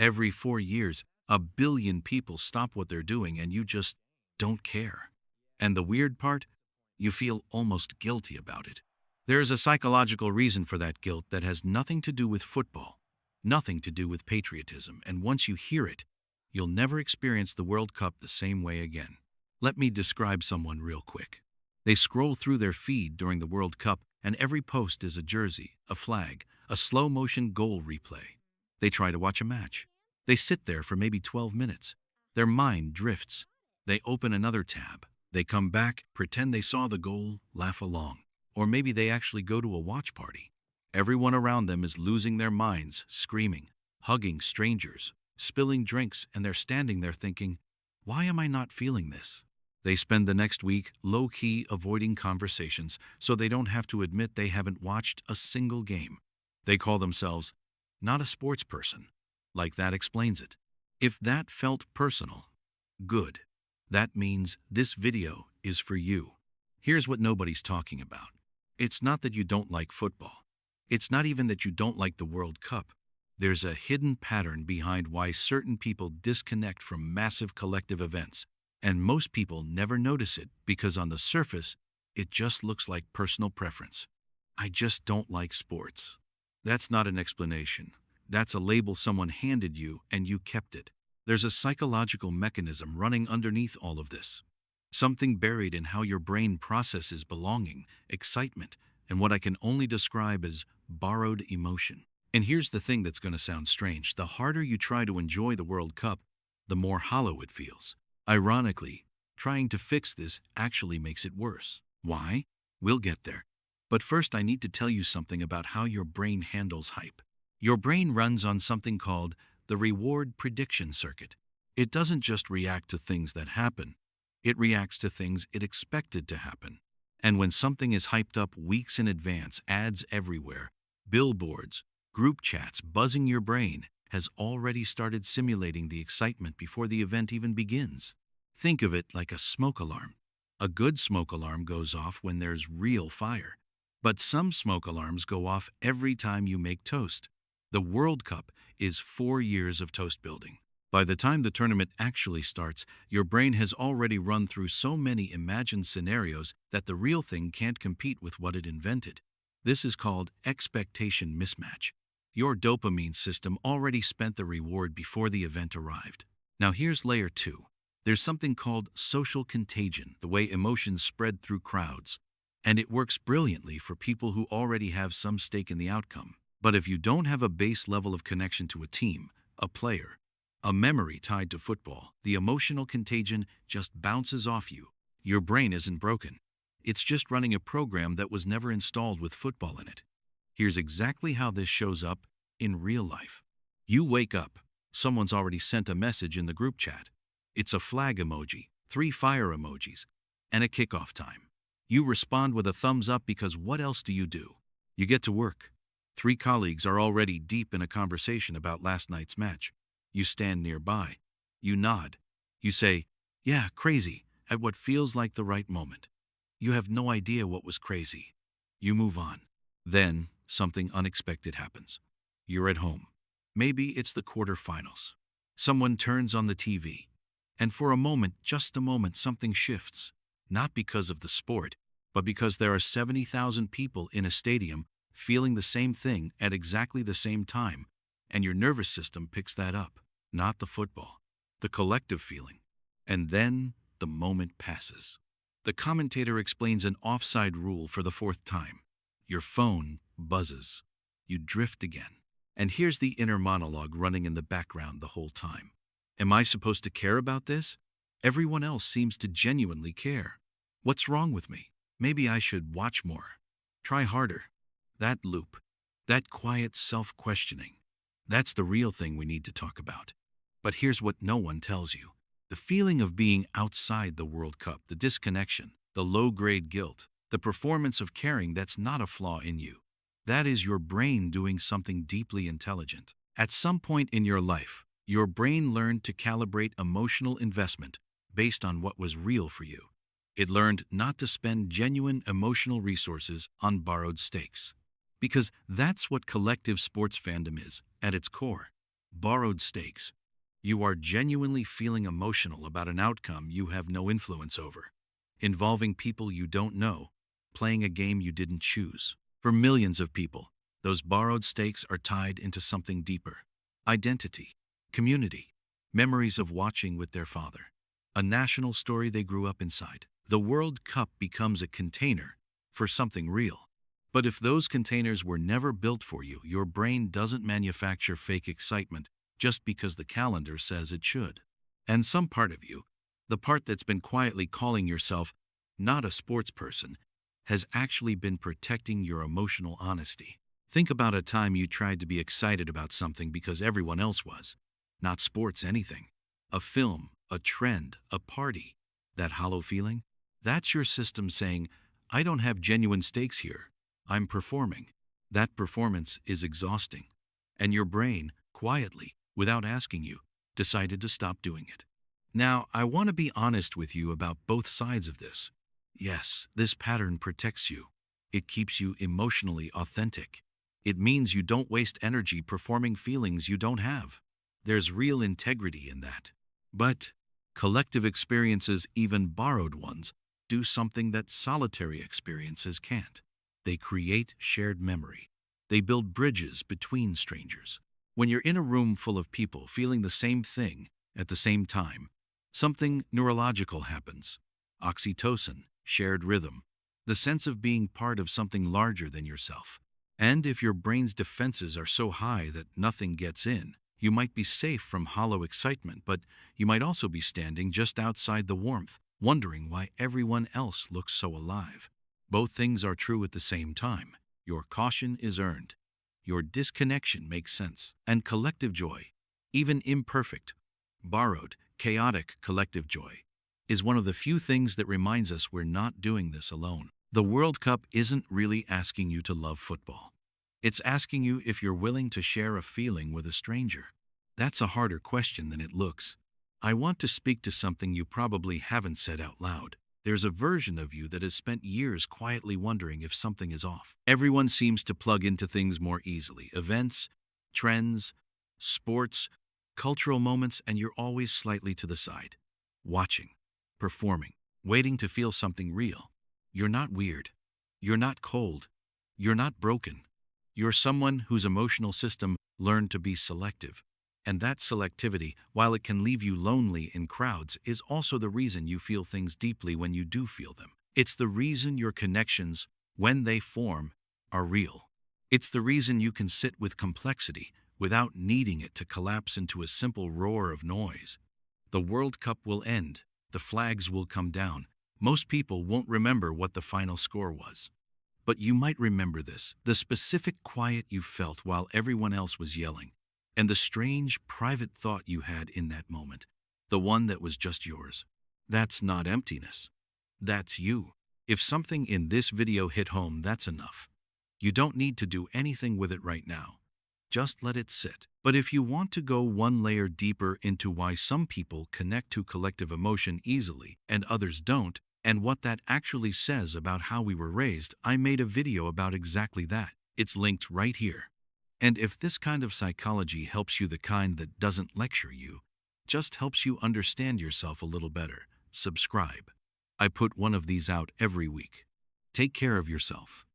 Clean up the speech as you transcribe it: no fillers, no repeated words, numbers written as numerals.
Every 4 years, a billion people stop what they're doing and you just don't care. And the weird part? You feel almost guilty about it. There is a psychological reason for that guilt that has nothing to do with football, nothing to do with patriotism, and once you hear it, you'll never experience the World Cup the same way again. Let me describe someone real quick. They scroll through their feed during the World Cup, and every post is a jersey, a flag, a slow-motion goal replay. They try to watch a match. They sit there for maybe 12 minutes. Their mind drifts. They open another tab. They come back, pretend they saw the goal, laugh along. Or maybe they actually go to a watch party. Everyone around them is losing their minds, screaming, hugging strangers, spilling drinks, and they're standing there thinking, why am I not feeling this? They spend the next week low-key avoiding conversations so they don't have to admit they haven't watched a single game. They call themselves not a sports person. Like that explains it. If that felt personal, good. That means this video is for you. Here's what nobody's talking about. It's not that you don't like football. It's not even that you don't like the World Cup. There's a hidden pattern behind why certain people disconnect from massive collective events. And most people never notice it because on the surface, it just looks like personal preference. I just don't like sports. That's not an explanation. That's a label someone handed you and you kept it. There's a psychological mechanism running underneath all of this. Something buried in how your brain processes belonging, excitement, and what I can only describe as borrowed emotion. And here's the thing that's going to sound strange. The harder you try to enjoy the World Cup, the more hollow it feels. Ironically, trying to fix this actually makes it worse. Why? We'll get there. But first I need to tell you something about how your brain handles hype. Your brain runs on something called the reward prediction circuit. It doesn't just react to things that happen. It reacts to things it expected to happen. And when something is hyped up weeks in advance, ads everywhere, billboards, group chats buzzing your brain has already started simulating the excitement before the event even begins. Think of it like a smoke alarm. A good smoke alarm goes off when there's real fire. But some smoke alarms go off every time you make toast. The World Cup is 4 years of toast building. By the time the tournament actually starts, your brain has already run through so many imagined scenarios that the real thing can't compete with what it invented. This is called expectation mismatch. Your dopamine system already spent the reward before the event arrived. Now here's layer 2. There's something called social contagion, the way emotions spread through crowds. And it works brilliantly for people who already have some stake in the outcome. But if you don't have a base level of connection to a team, a player, a memory tied to football, the emotional contagion just bounces off you. Your brain isn't broken. It's just running a program that was never installed with football in it. Here's exactly how this shows up in real life. You wake up. Someone's already sent a message in the group chat. It's a flag emoji, 3 fire emojis, and a kickoff time. You respond with a thumbs up because what else do? You get to work. 3 colleagues are already deep in a conversation about last night's match. You stand nearby. You nod. You say, "Yeah, crazy," at what feels like the right moment. You have no idea what was crazy. You move on. Then, something unexpected happens. You're at home. Maybe it's the quarterfinals. Someone turns on the TV. And for a moment, just a moment, something shifts. Not because of the sport, but because there are 70,000 people in a stadium feeling the same thing at exactly the same time, and your nervous system picks that up, not the football, the collective feeling. And then the moment passes. The commentator explains an offside rule for the 4th time. Your phone buzzes. You drift again. And here's the inner monologue running in the background the whole time. Am I supposed to care about this? Everyone else seems to genuinely care. What's wrong with me? Maybe I should watch more. Try harder. That loop, that quiet self-questioning, that's the real thing we need to talk about. But here's what no one tells you. The feeling of being outside the World Cup, the disconnection, the low-grade guilt, the performance of caring that's not a flaw in you. That is your brain doing something deeply intelligent. At some point in your life, your brain learned to calibrate emotional investment based on what was real for you. It learned not to spend genuine emotional resources on borrowed stakes. Because that's what collective sports fandom is, at its core. Borrowed stakes. You are genuinely feeling emotional about an outcome you have no influence over, involving people you don't know, playing a game you didn't choose. For millions of people, those borrowed stakes are tied into something deeper: identity, community, memories of watching with their father, a national story they grew up inside. The World Cup becomes a container for something real. But if those containers were never built for you, your brain doesn't manufacture fake excitement just because the calendar says it should. And some part of you, the part that's been quietly calling yourself not a sports person, has actually been protecting your emotional honesty. Think about a time you tried to be excited about something because everyone else was. Not sports, anything. A film, a trend, a party. That hollow feeling? That's your system saying, I don't have genuine stakes here. I'm performing. That performance is exhausting. And your brain, quietly, without asking you, decided to stop doing it. Now, I want to be honest with you about both sides of this. Yes, this pattern protects you. It keeps you emotionally authentic. It means you don't waste energy performing feelings you don't have. There's real integrity in that. But collective experiences, even borrowed ones, do something that solitary experiences can't. They create shared memory. They build bridges between strangers. When you're in a room full of people feeling the same thing at the same time, something neurological happens. Oxytocin, shared rhythm, the sense of being part of something larger than yourself. And if your brain's defenses are so high that nothing gets in, you might be safe from hollow excitement, but you might also be standing just outside the warmth, wondering why everyone else looks so alive. Both things are true at the same time. Your caution is earned. Your disconnection makes sense. And collective joy, even imperfect, borrowed, chaotic collective joy, is one of the few things that reminds us we're not doing this alone. The World Cup isn't really asking you to love football. It's asking you if you're willing to share a feeling with a stranger. That's a harder question than it looks. I want to speak to something you probably haven't said out loud. There's a version of you that has spent years quietly wondering if something is off. Everyone seems to plug into things more easily. Events, trends, sports, cultural moments, and you're always slightly to the side. Watching, performing, waiting to feel something real. You're not weird. You're not cold. You're not broken. You're someone whose emotional system learned to be selective. And that selectivity, while it can leave you lonely in crowds, is also the reason you feel things deeply when you do feel them. It's the reason your connections, when they form, are real. It's the reason you can sit with complexity without needing it to collapse into a simple roar of noise. The World Cup will end. The flags will come down. Most people won't remember what the final score was. But you might remember this, the specific quiet you felt while everyone else was yelling, and the strange private thought you had in that moment, the one that was just yours. That's not emptiness. That's you. If something in this video hit home, that's enough. You don't need to do anything with it right now. Just let it sit. But if you want to go one layer deeper into why some people connect to collective emotion easily and others don't, and what that actually says about how we were raised, I made a video about exactly that. It's linked right here. And if this kind of psychology helps you, the kind that doesn't lecture you, just helps you understand yourself a little better, subscribe. I put one of these out every week. Take care of yourself.